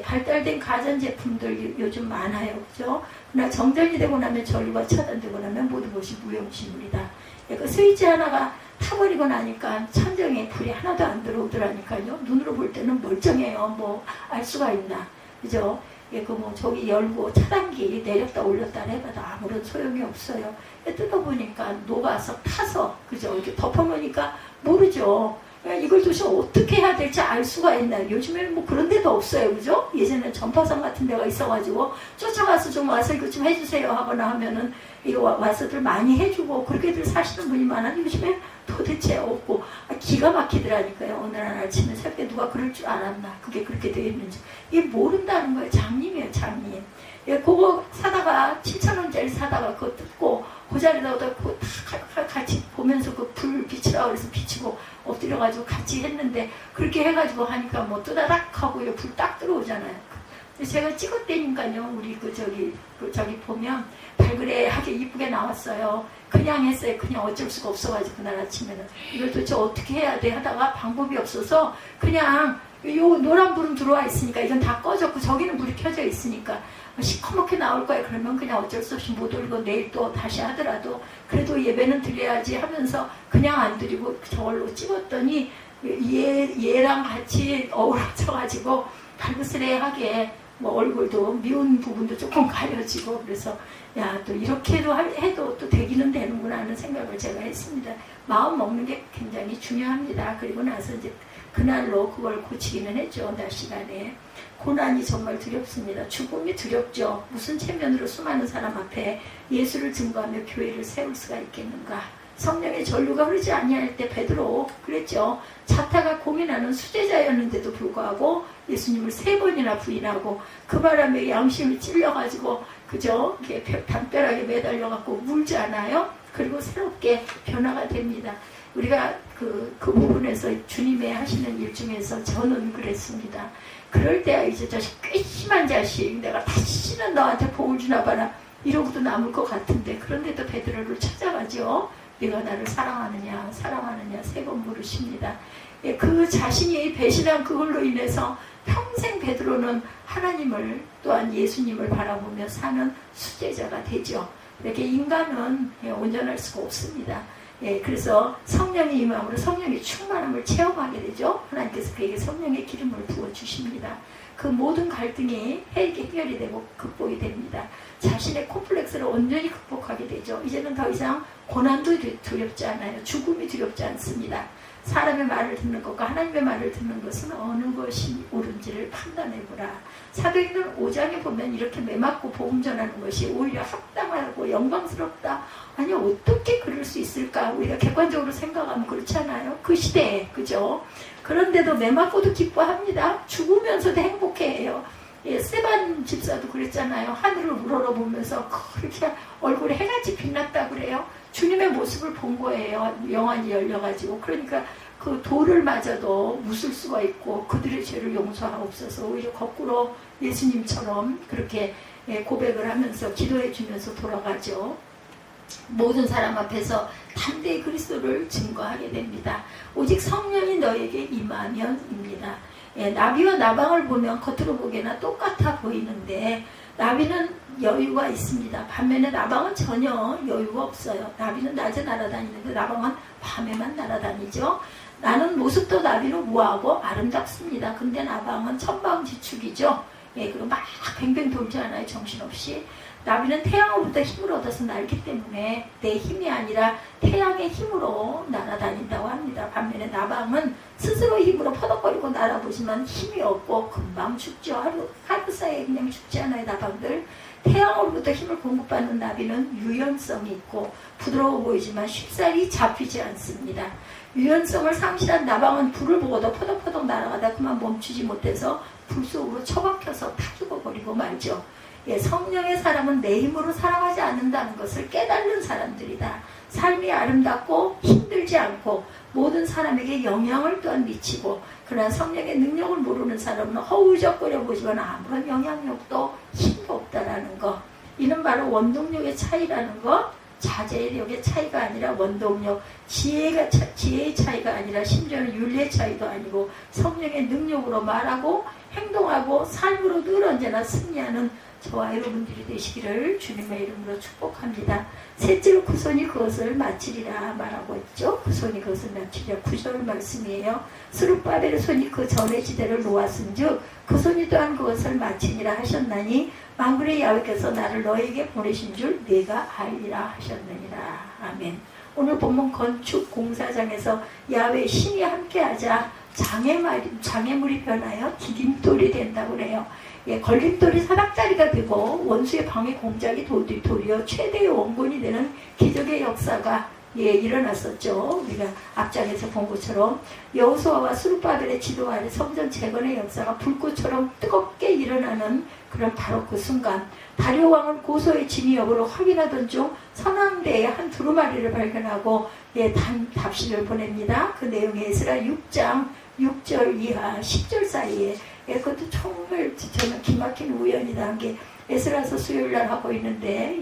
발달된 가전제품들 요즘 많아요. 그죠? 그러나 정전이 되고 나면 전류가 차단되고 나면 모든 것이 무용지물이다. 그 스위치 하나가 타버리고 나니까 천정에 불이 하나도 안 들어오더라니까요. 눈으로 볼 때는 멀쩡해요. 뭐 알 수가 있나. 그죠? 저기 열고 차단기 내렸다 올렸다 해봐도 아무런 소용이 없어요. 뜯어보니까 녹아서 타서, 그죠? 이렇게 덮어놓으니까 모르죠. 이걸 도대체 어떻게 해야 될지 알 수가 있나요? 요즘에는 뭐 그런 데도 없어요. 그죠? 예전에는 전파상 같은 데가 있어가지고 쫓아가서 좀 와서 이거 좀 해주세요 하거나 하면은 이거 와서들 많이 해주고 그렇게들 사시는 분이 많아요. 요즘에 도대체 없고 기가 막히더라니까요. 어느 날 아침에 새벽에 누가 그럴 줄 알았나. 그게 그렇게 되어 있는지. 이게 모른다는 거예요. 장님이에요. 장님. 그거 사다가 7,000원짜리 사다가 그거 뜯고 그 자리에다가 그거 다 같이 보면서 그 불 비치라고 그래서 비치고 엎드려가지고 같이 했는데 그렇게 해가지고 하니까 뭐 뜨다닥 하고 불 딱 들어오잖아요. 제가 찍었다니까요. 우리 저기 보면 발그레하게 이쁘게 나왔어요. 그냥 했어요. 그냥 어쩔 수가 없어가지고 그날 아침에는 이걸 도대체 어떻게 해야 돼 하다가 방법이 없어서 그냥 요 노란 불은 들어와 있으니까 이건 다 꺼졌고 저기는 불이 켜져 있으니까 시커멓게 나올 거야. 그러면 그냥 어쩔 수 없이 못 올리고 내일 또 다시 하더라도 그래도 예배는 드려야지 하면서 그냥 안 드리고 저걸로 찍었더니 얘랑 같이 어우러져가지고 발그스레하게 뭐 얼굴도 미운 부분도 조금 가려지고 그래서 야 또 이렇게도 해도 또 되기는 되는구나 하는 생각을 제가 했습니다. 마음 먹는 게 굉장히 중요합니다. 그리고 나서 이제 그날로 그걸 고치기는 했죠. 낮 시간에. 고난이 정말 두렵습니다. 죽음이 두렵죠. 무슨 체면으로 수많은 사람 앞에 예수를 증거하며 교회를 세울 수가 있겠는가. 성령의 전류가 흐르지 아니할 때 베드로 그랬죠. 자타가 고민하는 수제자였는데도 불구하고 예수님을 3번이나 부인하고 그 바람에 양심이 찔려가지고 그죠? 담벼락에 매달려갖고 울지 않아요? 그리고 새롭게 변화가 됩니다. 우리가 그 부분에서 주님의 하시는 일 중에서 저는 그랬습니다. 그럴 때야 이제 자식 괘씸한 자식 내가 다시는 너한테 복을 주나 봐라 이러고도 남을 것 같은데 그런데도 베드로를 찾아가죠. 네가 나를 사랑하느냐 3번 물으십니다. 그 자신이 배신한 그걸로 인해서 평생 베드로는 하나님을 또한 예수님을 바라보며 사는 수제자가 되죠. 이렇게 인간은 온전할 수가 없습니다. 그래서 성령의 임함으로 성령의 충만함을 체험하게 되죠. 하나님께서 그에게 성령의 기름을 부어주십니다. 그 모든 갈등이 해결이 되고 극복이 됩니다. 자신의 콤플렉스를 온전히 극복하게 되죠. 이제는 더 이상 고난도 두렵지 않아요. 죽음이 두렵지 않습니다. 사람의 말을 듣는 것과 하나님의 말을 듣는 것은 어느 것이 옳은지를 판단해보라. 사도행전 5장에 보면 이렇게 매맞고 복음 전하는 것이 오히려 합당하고 영광스럽다. 아니 어떻게 그럴 수 있을까? 우리가 객관적으로 생각하면 그렇지 않아요? 그 시대에 그죠? 그런데도 매맞고도 기뻐합니다. 죽으면서도 행복해해요. 예, 스테반 집사도 그랬잖아요. 하늘을 우러러보면서 그렇게 얼굴에 해같이 빛났다 그래요. 주님의 모습을 본 거예요. 영안이 열려가지고. 그러니까 그 돌을 맞아도 웃을 수가 있고 그들의 죄를 용서하옵소서. 오히려 거꾸로 예수님처럼 그렇게 고백을 하면서 기도해 주면서 돌아가죠. 모든 사람 앞에서 담대히 그리스도를 증거하게 됩니다. 오직 성령이 너에게 임하면입니다. 나비와 나방을 보면 겉으로 보기에는 똑같아 보이는데 나비는 여유가 있습니다. 반면에 나방은 전혀 여유가 없어요. 나비는 낮에 날아다니는데 나방은 밤에만 날아다니죠. 나는 모습도 나비는 우아하고 아름답습니다. 근데 나방은 천방지축이죠. 그리고 막 뱅뱅 돌지 않아요. 정신없이. 나비는 태양으로부터 힘을 얻어서 날기 때문에 내 힘이 아니라 태양의 힘으로 날아다닌다고 합니다. 반면에 나방은 스스로 힘으로 퍼덕거리고 날아보지만 힘이 없고 금방 죽죠. 하루 사이에 그냥 죽지 않아요. 나방들. 태양으로부터 힘을 공급받는 나비는 유연성이 있고 부드러워 보이지만 쉽사리 잡히지 않습니다. 유연성을 상실한 나방은 불을 보고도 퍼덕퍼덕 날아가다 그만 멈추지 못해서 불 속으로 처박혀서 타 죽어버리고 말죠. 성령의 사람은 내 힘으로 살아가지 않는다는 것을 깨닫는 사람들이다. 삶이 아름답고 힘들지 않고 모든 사람에게 영향을 또한 미치고 그러나 성령의 능력을 모르는 사람은 허우적거려 보지만 아무런 영향력도 힘도 없다라는 것. 이는 바로 원동력의 차이라는 것. 자제력의 차이가 아니라 원동력, 지혜의 차이가 아니라 심지어는 윤리의 차이도 아니고 성령의 능력으로 말하고 행동하고 삶으로 늘 언제나 승리하는 저와 여러분들이 되시기를 주님의 이름으로 축복합니다. 셋째로 그 손이 그것을 마치리라 말하고 있죠. 그 손이 그것을 마치리라 9절 말씀이에요. 스룹바벨의 손이 그 전의 지대를 놓았은즉 그 손이 또한 그것을 마치니라 하셨나니 만군의 야훼께서 나를 너에게 보내신 줄 내가 알리라 하셨느니라. 아멘. 오늘 본문 건축 공사장에서 야훼 신이 함께하자 장애물이 변하여 디딤돌이 된다고 그래요. 걸림돌이 사닥자리가 되고 원수의 방해 공작이 도리어 최대의 원군이 되는 기적의 역사가 일어났었죠. 우리가 앞장에서 본 것처럼 여호수아와 스룹바벨의 지도 아래 성전 재건의 역사가 불꽃처럼 뜨겁게 일어나는 그런 바로 그 순간 다리오 왕은 고소의 진위 여부를 확인하던 중 선왕대에 한 두루마리를 발견하고 답신을 보냅니다. 그 내용이 에스라 6장 6절 이하 10절 사이에 그것도 정말 저는 기막힌 우연이다 한 게 에스라서 수요일날 하고 있는데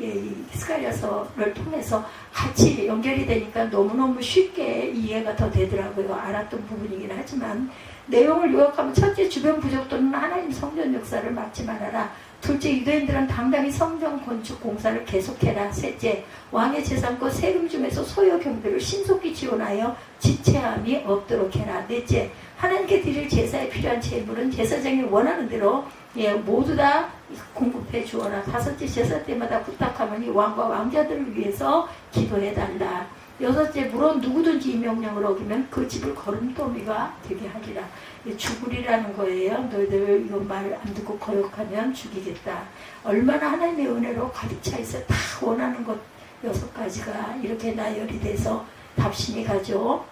스가랴서를 통해서 같이 연결이 되니까 너무너무 쉽게 이해가 더 되더라고요. 알았던 부분이긴 하지만 내용을 요약하면 첫째, 주변 부족 또는 하나님 성전 역사를 막지 말아라. 둘째, 유대인들은 당당히 성전 건축 공사를 계속해라. 셋째, 왕의 재산과 세금 중에서 소요 경비를 신속히 지원하여 지체함이 없도록 해라. 넷째, 하나님께 드릴 제사에 필요한 재물은 제사장이 원하는 대로 모두 다 공급해 주어라. 다섯째, 제사 때마다 부탁하면 이 왕과 왕자들을 위해서 기도해달라. 여섯째, 물론 누구든지 이 명령을 어기면 그 집을 거름더미가 되게 하리라. 죽으리라는 거예요. 너희들 이거 말 안 듣고 거역하면 죽이겠다. 얼마나 하나님의 은혜로 가득 차 있어. 다 원하는 것 6가지가 이렇게 나열이 돼서 답신이 가죠.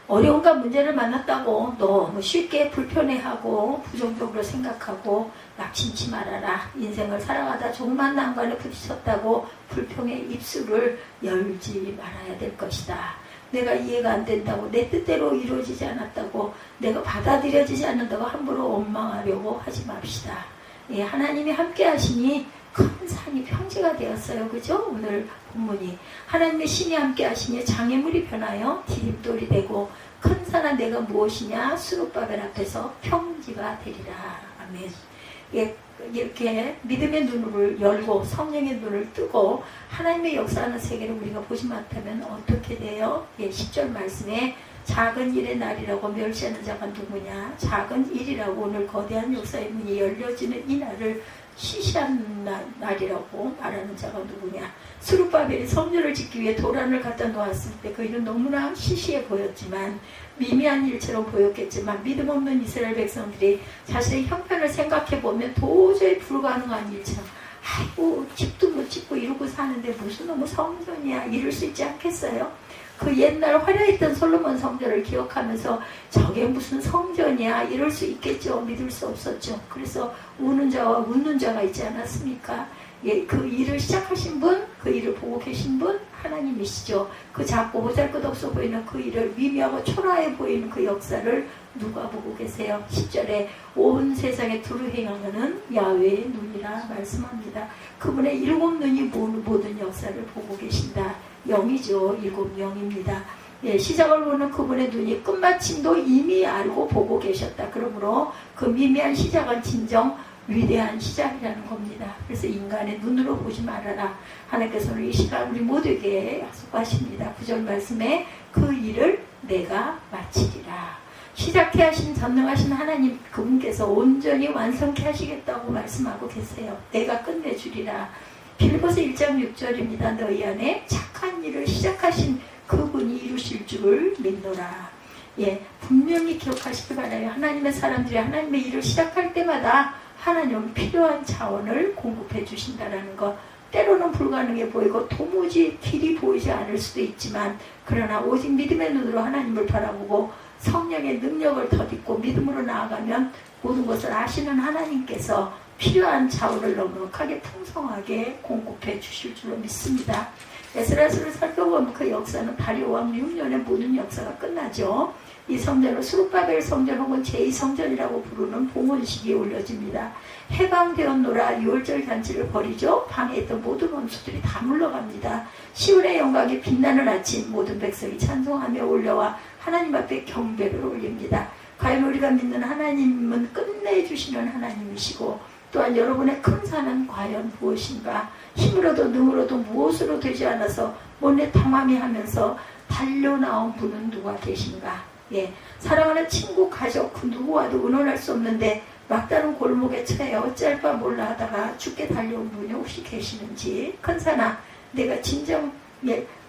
어려움과 문제를 만났다고 너무 쉽게 불편해하고 부정적으로 생각하고 낙심치 말아라. 인생을 살아가다 조그만 난관에 부딪혔다고 불평의 입술을 열지 말아야 될 것이다. 내가 이해가 안 된다고, 내 뜻대로 이루어지지 않았다고, 내가 받아들여지지 않는다고 함부로 원망하려고 하지 맙시다. 하나님이 함께 하시니 큰 산이 평지가 되었어요. 그죠? 오늘 본문이 하나님의 신이 함께 하시니 장애물이 변하여 디딤돌이 되고 큰 산은 내가 무엇이냐? 스룹바벨 앞에서 평지가 되리라. 아멘. 이렇게 믿음의 눈을 열고 성령의 눈을 뜨고 하나님의 역사하는 세계를 우리가 보지 못하면 어떻게 돼요? 10절 말씀에 작은 일의 날이라고 멸시하는 자가 누구냐? 작은 일이라고 오늘 거대한 역사의 문이 열려지는 이 날을 시시한 날이라고 말하는 자가 누구냐? 스룹바벨이 성전을 짓기 위해 도란을 갖다 놓았을 때 그 일은 너무나 시시해 보였지만 미미한 일처럼 보였겠지만 믿음 없는 이스라엘 백성들이 자신의 형편을 생각해 보면 도저히 불가능한 일처럼 아이고 집도 못 짓고 이러고 사는데 무슨 너무 성전이야 이럴 수 있지 않겠어요? 그 옛날 화려했던 솔로몬 성전을 기억하면서 저게 무슨 성전이야 이럴 수 있겠죠. 믿을 수 없었죠. 그래서 우는 자와 웃는 자가 있지 않았습니까? 예, 그 일을 시작하신 분, 그 일을 보고 계신 분 하나님이시죠. 그 작고 보잘것없어 보이는 그 일을 미미하고 초라해 보이는 그 역사를 누가 보고 계세요? 10절에 온 세상에 두루 행하는 야훼의 눈이라 말씀합니다. 그분의 7눈이 모든 역사를 보고 계신다. 0이죠. 7명입니다. 예, 시작을 보는 그분의 눈이 끝마침도 이미 알고 보고 계셨다. 그러므로 그 미미한 시작은 진정 위대한 시작이라는 겁니다. 그래서 인간의 눈으로 보지 말아라. 하나님께서는 이 시간 우리 모두에게 약속하십니다. 9절 말씀에 그 일을 내가 마치리라. 시작해 하신 전능하신 하나님 그분께서 온전히 완성케 하시겠다고 말씀하고 계세요. 내가 끝내주리라. 빌보서 1장 6절입니다. 너희 안에 착한 일을 시작하신 그분이 이루실 줄을 믿노라. 예, 분명히 기억하시기 바라요. 하나님의 사람들이 하나님의 일을 시작할 때마다 하나님은 필요한 자원을 공급해 주신다는 것. 때로는 불가능해 보이고 도무지 길이 보이지 않을 수도 있지만 그러나 오직 믿음의 눈으로 하나님을 바라보고 성령의 능력을 덧입고 믿음으로 나아가면 모든 것을 아시는 하나님께서 필요한 자원을 넉넉하게 풍성하게 공급해 주실 줄로 믿습니다. 에스라서를 살펴보면 그 역사는 다리오 왕 6년에 모든 역사가 끝나죠. 이 성전을 스룹바벨 성전 혹은 제2성전이라고 부르는 봉헌식이 올려집니다. 해방되었노라 6월절 잔치를 벌이죠. 방에 있던 모든 원수들이 다 물러갑니다. 시온의 영광이 빛나는 아침 모든 백성이 찬송하며 올려와 하나님 앞에 경배를 올립니다. 과연 우리가 믿는 하나님은 끝내주시는 하나님이시고 또한 여러분의 큰 산은 과연 무엇인가? 힘으로도 능으로도 무엇으로 되지 않아서 못내 탐함해하면서 달려나온 분은 누가 계신가? 예, 사랑하는 친구, 가족 그 누구와도 의논할 수 없는데 막다른 골목에 처해 어찌할 바 몰라 하다가 죽게 달려온 분이 혹시 계시는지. 큰 산아, 내가 진정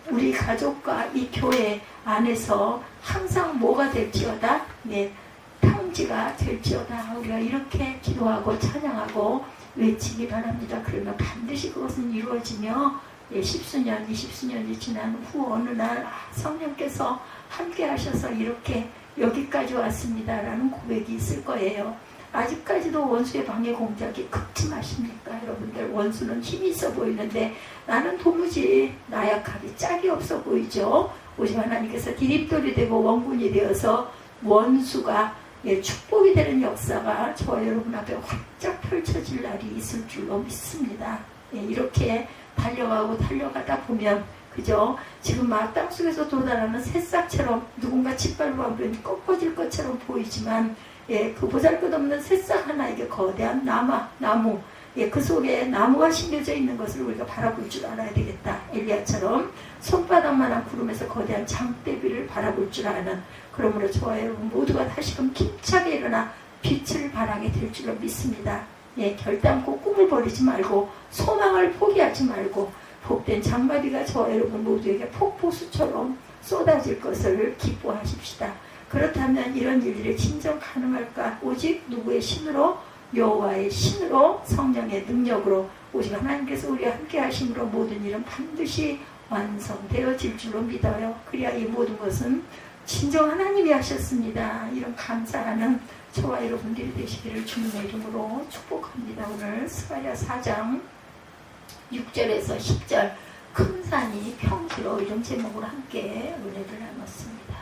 우리 가족과 이 교회 안에서 항상 뭐가 될지어다? 예, 평지가 될지어다. 우리가 이렇게 기도하고 찬양하고 외치기 바랍니다. 그러면 반드시 그것은 이루어지며 10수년, 20수년이 지난 후 어느 날 성령께서 함께 하셔서 이렇게 여기까지 왔습니다라는 고백이 있을 거예요. 아직까지도 원수의 방해 공작이 극심하십니까? 여러분들 원수는 힘이 있어 보이는데 나는 도무지 나약하기 짝이 없어 보이죠. 오직 하나님께서 디딤돌이 되고 원군이 되어서 원수가 축복이 되는 역사가 저와 여러분 앞에 활짝 펼쳐질 날이 있을 줄로 믿습니다. 이렇게 달려가다 보면 그죠? 지금 막 땅속에서 도달하는 새싹처럼 누군가 짓밟으면 꺾어질 것처럼 보이지만 그 보잘것없는 새싹 하나에게 거대한 나무 그 속에 나무가 심겨져 있는 것을 우리가 바라볼 줄 알아야 되겠다. 엘리야처럼 손바닥만한 구름에서 거대한 장대비를 바라볼 줄 아는, 그러므로 저와 여러분 모두가 다시금 힘차게 일어나 빛을 발하게 될 줄로 믿습니다. 결단코 꿈을 버리지 말고 소망을 포기하지 말고 복된 장마비가 저와 여러분 모두에게 폭포수처럼 쏟아질 것을 기뻐하십시다. 그렇다면 이런 일들이 진정 가능할까? 오직 누구의 신으로? 여호와의 신으로, 성령의 능력으로, 오직 하나님께서 우리와 함께 하심으로 모든 일은 반드시 완성되어질 줄로 믿어요. 그래야 이 모든 것은 진정 하나님이 하셨습니다. 이런 감사하는 저와 여러분들이 되시기를 주님의 이름으로 축복합니다. 오늘 스가랴 4장 6절에서 10절 큰 산이 평지로 이런 제목으로 함께 은혜를 나눴습니다.